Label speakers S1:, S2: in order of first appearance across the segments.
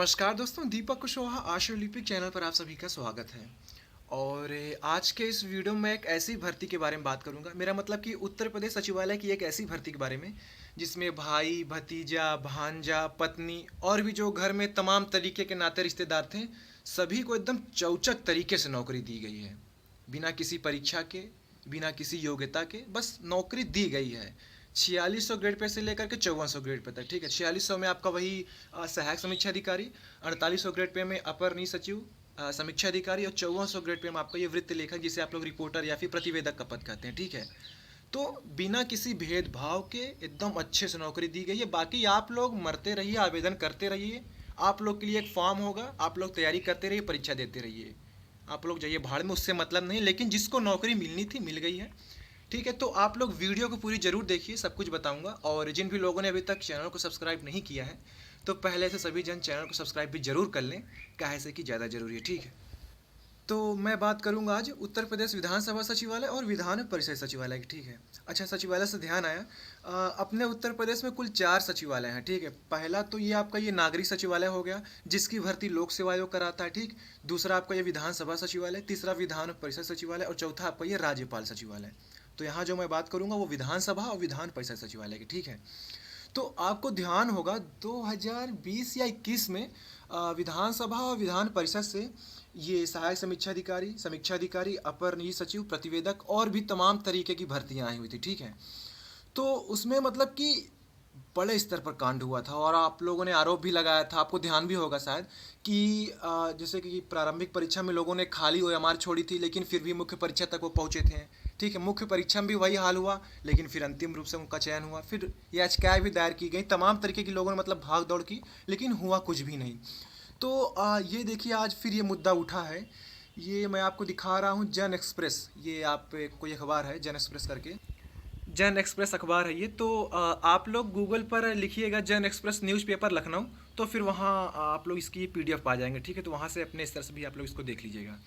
S1: नमस्कार दोस्तों, दीपक कुशवाहा आशा Olympic channel पर आप सभी का स्वागत है। और आज के इस वीडियो में एक ऐसी भर्ती के बारे में बात करूंगा। मेरा मतलब कि उत्तर प्रदेश सचिवालय की एक ऐसी भर्ती के बारे में जिसमें भाई, भतीजा, भांजा, पत्नी और भी जो घर में तमाम तरीके के नाते रिश्तेदार थे, सभी को एकदम चौचक तरीके से नौकरी दी गई है। बिना किसी परीक्षा के, बिना किसी योग्यता के, बस नौकरी दी गई है। 4600 ग्रेड पे से लेकर के 5400 ग्रेड पे तक। ठीक है, 4600 में आपका वही सहायक समीक्षा अधिकारी, 4800 ग्रेड पे में अपर नी सचिव समीक्षा अधिकारी, और 5400 ग्रेड पे में आपका ये वृत्त लेखक, जिसे आप लोग रिपोर्टर या फिर प्रतिवेदक का पद कहते हैं। ठीक है, तो बिना किसी भेदभाव के एकदम अच्छे से नौकरी दी गई है। बाकी आप लोग मरते रहिए, आवेदन करते रहिए। आप लोग के लिए एक फॉर्म होगा, आप लोग तैयारी करते रहिए, परीक्षा देते रहिए। आप लोग जाइए भाड़ में, उससे मतलब नहीं। लेकिन जिसको नौकरी मिलनी थी मिल गई है। ठीक है, तो आप लोग वीडियो को पूरी ज़रूर देखिए, सब कुछ बताऊंगा। और जिन भी लोगों ने अभी तक चैनल को सब्सक्राइब नहीं किया है, तो पहले से सभी जन चैनल को सब्सक्राइब भी जरूर कर लें, काहे से कि ज़्यादा ज़रूरी है। ठीक है, तो मैं बात करूंगा आज उत्तर प्रदेश विधानसभा सचिवालय और विधान परिषद सचिवालय की। ठीक है, अच्छा, सचिवालय से ध्यान आया, अपने उत्तर प्रदेश में कुल 4 सचिवालय हैं। ठीक है, पहला तो ये आपका ये नागरिक सचिवालय हो गया, जिसकी भर्ती लोक सेवा आयोग कराता है। ठीक, दूसरा आपका ये विधानसभा सचिवालय, तीसरा विधान परिषद सचिवालय, और चौथा आपका ये राज्यपाल सचिवालय। तो यहाँ जो मैं बात करूंगा वो विधानसभा और विधान परिषद सचिवालय की। ठीक है, तो आपको ध्यान होगा 2020 या 21 में विधानसभा और विधान परिषद से ये सहायक समीक्षा अधिकारी, अपर निजी सचिव, प्रतिवेदक और भी तमाम तरीके की भर्तियां आई हुई थी। ठीक है, तो उसमें मतलब कि बड़े स्तर पर कांड हुआ था, और आप लोगों ने आरोप भी लगाया था, आपको ध्यान भी होगा शायद, कि जैसे कि प्रारंभिक परीक्षा में लोगों ने खाली ओएमआर छोड़ी थी, लेकिन फिर भी मुख्य परीक्षा तक वो पहुंचे थे। ठीक है, मुख्य परीक्षा में भी वही हाल हुआ, लेकिन फिर अंतिम रूप से उनका चयन हुआ। फिर याचिकाएं भी दायर की गई, तमाम तरीके के लोगों ने मतलब भाग दौड़ की, लेकिन हुआ कुछ भी नहीं। तो ये देखिए, आज फिर ये मुद्दा उठा है। ये मैं आपको दिखा रहा हूँ जन एक्सप्रेस, ये आप कोई अखबार है जन एक्सप्रेस करके, जन एक्सप्रेस अखबार है ये। तो आप लोग गूगल पर लिखिएगा जन एक्सप्रेस न्यूज़पेपर लखनऊ, तो फिर वहाँ आप लोग इसकी पीडीएफ पा जाएंगे। ठीक है, तो वहाँ से अपने स्तर से भी आप लोग इसको देख लीजिएगा।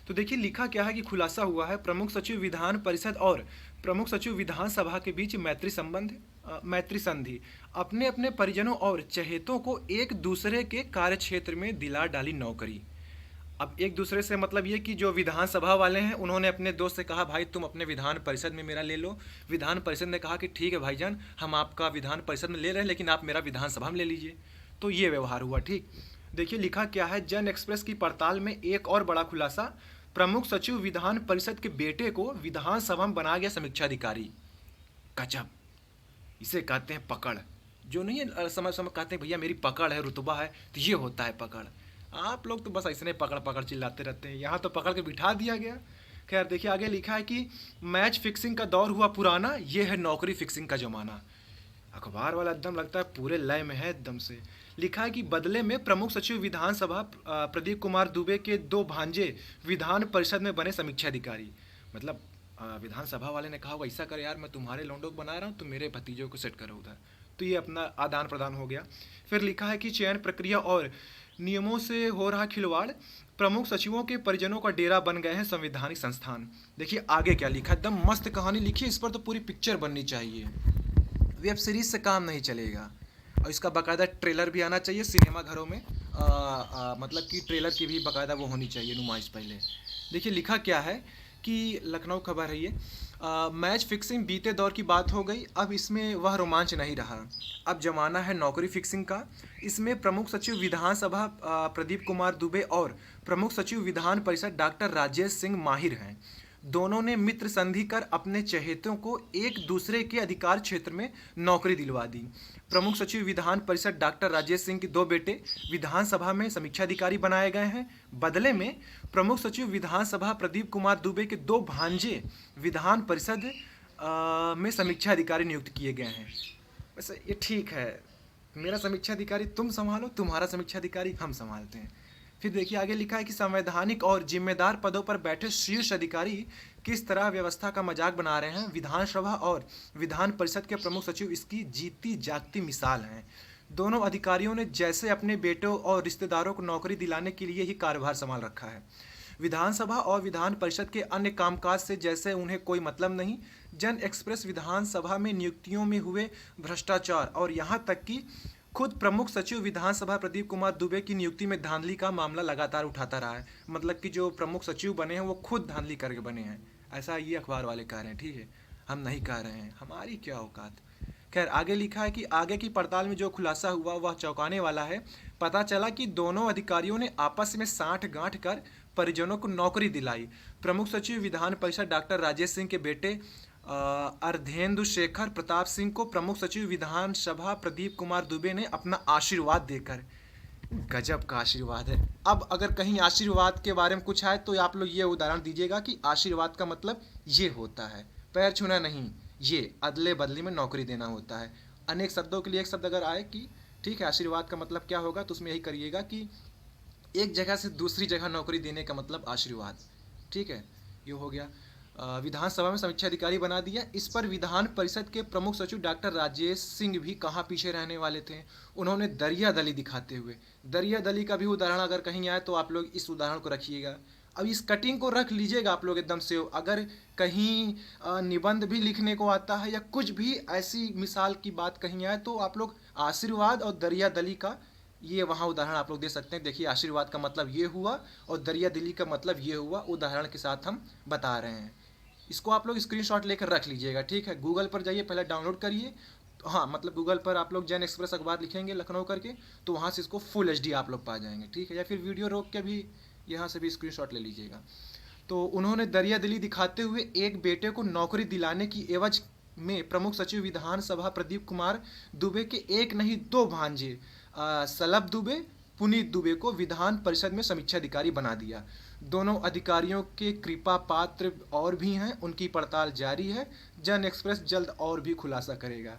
S1: तो देखिए लिखा क्या है कि खुलासा हुआ है, प्रमुख सचिव विधान परिषद और प्रमुख सचिव विधानसभा के बीच मैत्री संधि, अपने अपने परिजनों और चहेतों को एक दूसरे के कार्यक्षेत्र में दिला डाली नौकरी। अब एक दूसरे से मतलब ये कि जो विधानसभा वाले हैं, उन्होंने अपने दोस्त से कहा भाई तुम अपने विधान परिषद में मेरा ले लो। विधान परिषद ने कहा कि ठीक है भाईजान, हम आपका विधान परिषद में ले रहे हैं, लेकिन आप मेरा विधानसभा में ले लीजिए। तो ये व्यवहार हुआ। ठीक, देखिए लिखा क्या है, जन एक्सप्रेस की पड़ताल में एक और बड़ा खुलासा, प्रमुख सचिव विधान परिषद के बेटे को विधानसभा में बना गया समीक्षा अधिकारी। गजब, इसे कहते हैं पकड़। जो नहीं है, समय समय कहते हैं भैया मेरी पकड़ है, रुतबा है, तो ये होता है पकड़। आप लोग तो बस ऐसे पकड़ पकड़ चिल्लाते रहते हैं, यहाँ तो पकड़ के बिठा दिया गया। खैर देखिए आगे लिखा है कि मैच फिक्सिंग का दौर हुआ पुराना, ये है नौकरी फिक्सिंग का जमाना। अखबार वाला एकदम लगता है पूरे लय में है एकदम से। लिखा है कि बदले में प्रमुख सचिव विधानसभा प्रदीप कुमार दुबे के 2 भांजे विधान परिषद में बने समीक्षा अधिकारी। मतलब विधानसभा वाले ने कहा वैसा कर यार, मैं तुम्हारे लौंडों को बना रहा हूँ, तुम मेरे भतीजों को सेट करो उधर। तो ये अपना आदान प्रदान हो गया। फिर लिखा है कि चयन प्रक्रिया और नियमों से हो रहा खिलवाड़, प्रमुख सचिवों के परिजनों का डेरा बन गए हैं संवैधानिक संस्थान। देखिए आगे क्या लिखा, एकदम मस्त कहानी लिखी है, इस पर तो पूरी पिक्चर बननी चाहिए। वेब सीरीज से काम नहीं चलेगा, और इसका बाकायदा ट्रेलर भी आना चाहिए सिनेमा घरों में। मतलब कि ट्रेलर की भी बाकायदा वो होनी चाहिए नुमाइश पहले। देखिए लिखा क्या है कि लखनऊ खबर है ये, मैच फिक्सिंग बीते दौर की बात हो गई, अब इसमें वह रोमांच नहीं रहा, अब जमाना है नौकरी फिक्सिंग का। इसमें प्रमुख सचिव विधानसभा प्रदीप कुमार दुबे और प्रमुख सचिव विधान परिषद डॉक्टर राजेश सिंह माहिर हैं। दोनों ने मित्र संधि कर अपने चहेतों को एक दूसरे के अधिकार क्षेत्र में नौकरी दिलवा दी। प्रमुख सचिव विधान परिषद डॉक्टर राजेश सिंह के 2 बेटे विधानसभा में समीक्षा अधिकारी बनाए गए हैं। बदले में प्रमुख सचिव विधानसभा प्रदीप कुमार दुबे के 2 भांजे विधान परिषद में समीक्षा अधिकारी नियुक्त किए गए हैं। वैसे ये ठीक है, मेरा समीक्षा अधिकारी तुम संभालो, तुम्हारा समीक्षा अधिकारी हम संभालते हैं। फिर देखिए आगे लिखा है कि संवैधानिक और जिम्मेदार पदों पर बैठे शीर्ष अधिकारी किस तरह व्यवस्था का मजाक बना रहे हैं, विधानसभा और विधान परिषद के प्रमुख सचिव इसकी जीती जागती मिसाल हैं। दोनों अधिकारियों ने जैसे अपने बेटों और रिश्तेदारों को नौकरी दिलाने के लिए ही कार्यभार संभाल रखा है, विधानसभा और विधान परिषद के अन्य कामकाज से जैसे उन्हें कोई मतलब नहीं। जन एक्सप्रेस विधानसभा में नियुक्तियों में हुए भ्रष्टाचार और यहाँ तक कि खुद प्रमुख सचिव विधानसभा प्रदीप कुमार दुबे की नियुक्ति में धांधली का मामला लगातार उठाता रहा है। मतलब कि जो प्रमुख सचिव बने हैं वो खुद धांधली करके बने हैं, ऐसा ये अखबार वाले कह रहे हैं। ठीक है, हम नहीं कह रहे हैं, हमारी क्या औकात। खैर आगे लिखा है कि आगे की पड़ताल में जो खुलासा हुआ वह चौंकाने वाला है। पता चला कि दोनों अधिकारियों ने आपस में साठ गांठ कर परिजनों को नौकरी दिलाई। प्रमुख सचिव विधान परिषद डॉक्टर राजेश सिंह के बेटे अर्धेंदु शेखर प्रताप सिंह को प्रमुख सचिव विधानसभा प्रदीप कुमार दुबे ने अपना आशीर्वाद देकर, गजब का आशीर्वाद है। अब अगर कहीं आशीर्वाद के बारे में कुछ है तो आप लोग ये उदाहरण दीजिएगा कि आशीर्वाद का मतलब ये होता है, पैर छूना नहीं, ये अदले बदले में नौकरी देना होता है। अनेक शब्दों के लिए एक शब्द अगर आए कि ठीक है आशीर्वाद का मतलब क्या होगा, तो उसमें यही करिएगा कि एक जगह से दूसरी जगह नौकरी देने का मतलब आशीर्वाद। ठीक है, ये हो गया। विधानसभा में समीक्षा अधिकारी बना दिया। इस पर विधान परिषद के प्रमुख सचिव डॉक्टर राजेश सिंह भी कहाँ पीछे रहने वाले थे। उन्होंने दरिया दली दिखाते हुए, दरिया दली का भी उदाहरण अगर कहीं आए तो आप लोग इस उदाहरण को रखिएगा। अब इस कटिंग को रख लीजिएगा आप लोग एकदम से। अगर कहीं निबंध भी लिखने को आता है या कुछ भी ऐसी मिसाल की बात कहीं आए तो आप लोग आशीर्वाद और दरिया दली का ये वहाँ उदाहरण आप लोग दे सकते हैं। देखिए आशीर्वाद का मतलब ये हुआ और दरिया दिली का मतलब ये हुआ, उदाहरण के साथ हम बता रहे हैं। इसको आप लोग स्क्रीनशॉट लेकर रख लीजिएगा। ठीक है, गूगल पर जाइए, पहले डाउनलोड करिए। हाँ मतलब गूगल पर आप लोग जन एक्सप्रेस अखबार लिखेंगे लखनऊ करके तो वहाँ से इसको फुल HD आप लोग पा जाएंगे। ठीक है, या फिर वीडियो रोक के भी यहाँ से भी स्क्रीनशॉट ले लीजिएगा। तो उन्होंने दरिया दिली दिखाते हुए एक बेटे को नौकरी दिलाने की एवज में प्रमुख सचिव विधानसभा प्रदीप कुमार दुबे के एक नहीं दो भांजे सलभ दुबे, पुनीत दुबे को विधान परिषद में समीक्षा अधिकारी बना दिया। दोनों अधिकारियों के कृपा पात्र और भी हैं, उनकी पड़ताल जारी है। जन एक्सप्रेस जल्द और भी खुलासा करेगा।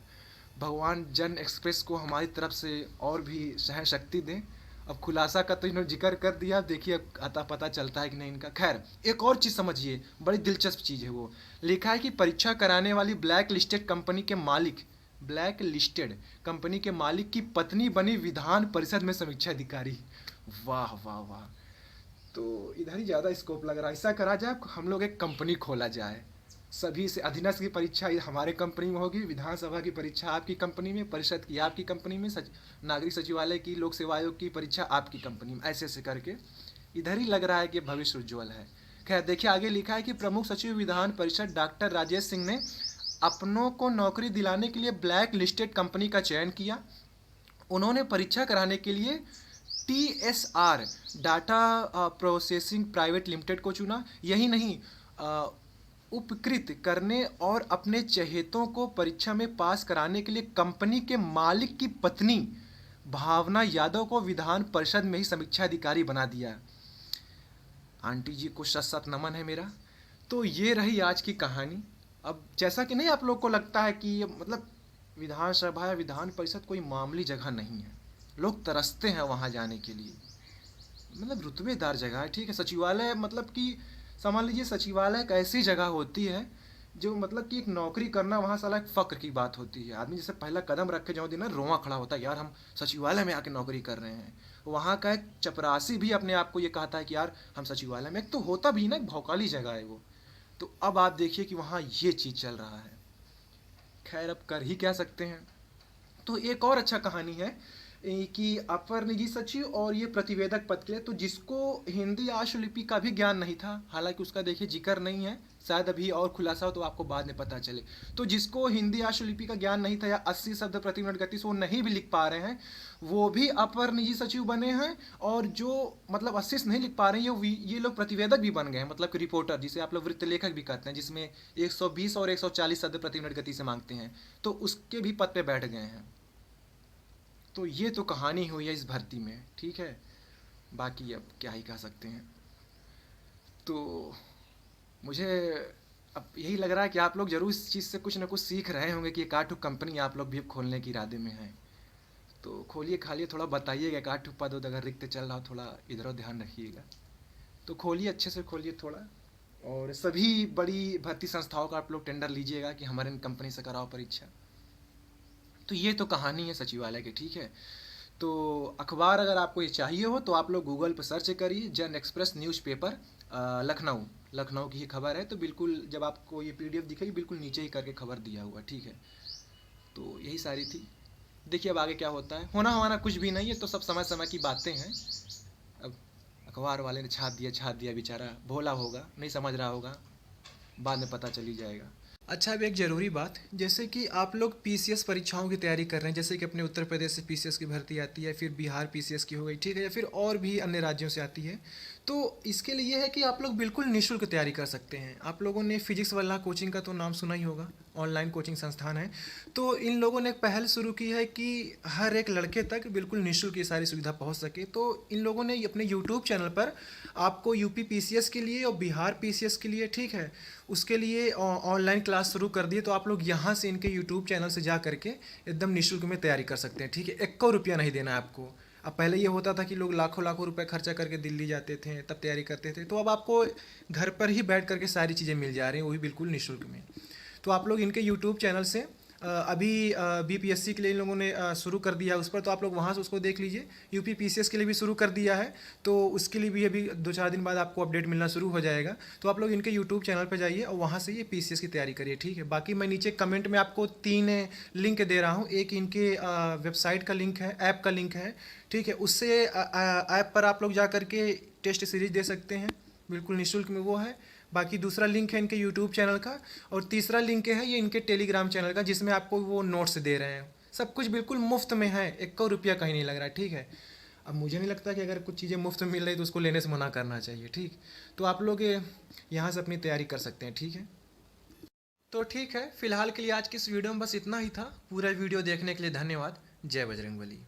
S1: भगवान जन एक्सप्रेस को हमारी तरफ से और भी सहन शक्ति दें। अब खुलासा का तो इन्होंने जिक्र कर दिया, देखिए अब आता पता चलता है कि नहीं इनका। खैर एक और चीज़ समझिए, बड़ी दिलचस्प चीज़ है। वो लिखा है कि परीक्षा कराने वाली ब्लैक लिस्टेड कंपनी के मालिक, ब्लैक लिस्टेड कंपनी के मालिक की पत्नी बनी विधान परिषद में समीक्षा अधिकारी। वाह वाह वाह, तो इधर ही ज़्यादा स्कोप लग रहा है। ऐसा करा जाए हम लोग एक कंपनी खोला जाए, सभी से अधीनस्थ की परीक्षा हमारे कंपनी में होगी, विधानसभा की परीक्षा आपकी कंपनी में, परिषद की आपकी कंपनी में, नागरिक सचिवालय की, लोक सेवा आयोग की परीक्षा आपकी कंपनी में, ऐसे ऐसे करके इधर ही लग रहा है कि भविष्य उज्ज्वल है। खैर देखिए आगे लिखा है कि प्रमुख सचिव विधान परिषद डॉक्टर राजेश सिंह ने अपनों को नौकरी दिलाने के लिए ब्लैक लिस्टेड कंपनी का चयन किया। उन्होंने परीक्षा कराने के लिए TSR data processing private limited को चुना। यही नहीं, उपकृत करने और अपने चहेतों को परीक्षा में पास कराने के लिए कंपनी के मालिक की पत्नी भावना यादव को विधान परिषद में ही समीक्षा अधिकारी बना दिया। आंटी जी को सत सत नमन है मेरा। तो ये रही आज की कहानी। अब जैसा कि नहीं आप लोग को लगता है कि ये मतलब विधानसभा या विधान परिषद कोई मामूली जगह नहीं है, लोग तरसते हैं वहाँ जाने के लिए, मतलब रुतबेदार जगह है। ठीक है, सचिवालय मतलब कि समझ लीजिए सचिवालय एक ऐसी जगह होती है जो मतलब कि एक नौकरी करना वहाँ साला एक फ़क्र की बात होती है। आदमी जैसे पहला कदम रख के जो दिन ना रोआ खड़ा होता है, यार हम सचिवालय में आके नौकरी कर रहे हैं। वहाँ का एक चपरासी भी अपने आप को ये कहता है कि यार हम सचिवालय में, एक तो होता भी ना एक भौकाली जगह है वो। तो अब आप देखिए कि वहाँ ये चीज़ चल रहा है। खैर अब कर ही क्या सकते हैं। तो एक और अच्छा कहानी है कि अपर निजी सचिव और ये प्रतिवेदक पद के लिए, तो जिसको हिंदी आशुलिपि का भी ज्ञान नहीं था, हालांकि उसका देखिए जिक्र नहीं है, शायद अभी और खुलासा हो तो आपको बाद में पता चले। तो जिसको हिंदी आशुलिपि का ज्ञान नहीं था या 80 शब्द प्रति मिनट गति से वो नहीं भी लिख पा रहे हैं, वो भी अपर निजी सचिव बने हैं। और जो मतलब 80 से नहीं लिख पा रहे हैं ये लोग प्रतिवेदक भी बन गए हैं, मतलब कि रिपोर्टर, जिसे आप लोग वृत्त लेखक भी कहते हैं, जिसमें 120 और 140 शब्द प्रति मिनट गति से मांगते हैं, तो उसके भी पद पे बैठ गए हैं। तो ये तो कहानी हुई है इस भर्ती में। ठीक है, बाकी अब क्या ही कह सकते हैं। तो मुझे अब यही लग रहा है कि आप लोग ज़रूर इस चीज़ से कुछ ना कुछ सीख रहे होंगे कि एक आठ कंपनी आप लोग भी अब खोलने के इरादे में हैं। तो खोलिए खालिए, थोड़ा बताइएगा, एक आठ पद अगर रिक्त चल रहा हो थोड़ा इधर ध्यान रखिएगा। तो खोलिए, अच्छे से खोलिए थोड़ा, और सभी बड़ी भर्ती संस्थाओं का आप लोग टेंडर लीजिएगा कि हमारे कंपनी से कराओ परीक्षा। तो ये तो कहानी है सचिवालय की। ठीक है, तो अखबार अगर आपको ये चाहिए हो तो आप लोग गूगल पर सर्च करिए जन एक्सप्रेस न्यूज़पेपर लखनऊ, लखनऊ की ही खबर है। तो बिल्कुल जब आपको ये PDF दिखेगी बिल्कुल नीचे ही करके खबर दिया हुआ। ठीक है, तो यही सारी थी। देखिए अब आगे क्या होता है, होना हमारा कुछ भी नहीं है, तो सब समय समय की बातें हैं। अब अखबार वाले ने छाप दिया, बेचारा भोला होगा, नहीं समझ रहा होगा, बाद में पता चल ही जाएगा। अच्छा, अब एक ज़रूरी बात, जैसे कि आप लोग पीसीएस परीक्षाओं की तैयारी कर रहे हैं, जैसे कि अपने उत्तर प्रदेश से पीसीएस की भर्ती आती है, फिर बिहार पीसीएस की हो गई, ठीक है, या फिर और भी अन्य राज्यों से आती है। तो इसके लिए है कि आप लोग बिल्कुल निःशुल्क तैयारी कर सकते हैं। आप लोगों ने फिजिक्स वाला कोचिंग का तो नाम सुना ही होगा, ऑनलाइन कोचिंग संस्थान है। तो इन लोगों ने एक पहल शुरू की है कि हर एक लड़के तक बिल्कुल निःशुल्क ये सारी सुविधा पहुंच सके। तो इन लोगों ने अपने यूट्यूब चैनल पर आपको यूपी पीसीएस के लिए और बिहार पीसीएस के लिए, ठीक है, उसके लिए ऑनलाइन क्लास शुरू कर दिए। तो आप लोग यहाँ से इनके यूट्यूब चैनल से जा करके एकदम निःशुल्क में तैयारी कर सकते हैं, ठीक है। 1 रुपया नहीं देना है आपको। अब पहले ये होता था कि लोग लाखों लाखों रुपए खर्चा करके दिल्ली जाते थे, तब तैयारी करते थे। तो अब आपको घर पर ही बैठ करके सारी चीज़ें मिल जा रही हैं, वो भी बिल्कुल निःशुल्क में। तो आप लोग इनके यूट्यूब चैनल से अभी बीपीएससी के लिए इन लोगों ने शुरू कर दिया है उस पर, तो आप लोग वहाँ से उसको देख लीजिए। यूपी पीसीएस के लिए भी शुरू कर दिया है, तो उसके लिए भी अभी 2-4 दिन बाद आपको अपडेट मिलना शुरू हो जाएगा। तो आप लोग इनके यूट्यूब चैनल पर जाइए और वहाँ से ये पीसीएस की तैयारी करिए, ठीक है। बाकी मैं नीचे कमेंट में आपको 3 लिंक दे रहा हूँ। एक इनके वेबसाइट का लिंक है, ऐप का लिंक है, ठीक है। उससे ऐप पर आप लोग जा करके टेस्ट सीरीज दे सकते हैं, बिल्कुल निःशुल्क में वो है। बाकी दूसरा लिंक है इनके यूट्यूब चैनल का, और तीसरा लिंक है ये इनके टेलीग्राम चैनल का, जिसमें आपको वो नोट्स दे रहे हैं। सब कुछ बिल्कुल मुफ्त में है, 1 रुपया कहीं नहीं लग रहा है, ठीक है। अब मुझे नहीं लगता कि अगर कुछ चीज़ें मुफ्त में मिल रही तो उसको लेने से मना करना चाहिए, ठीक। तो आप लोग यहाँ से अपनी तैयारी कर सकते हैं, ठीक है। तो ठीक है, फिलहाल के लिए आज की इस वीडियो में बस इतना ही था। पूरा वीडियो देखने के लिए धन्यवाद। जय बजरंगबली।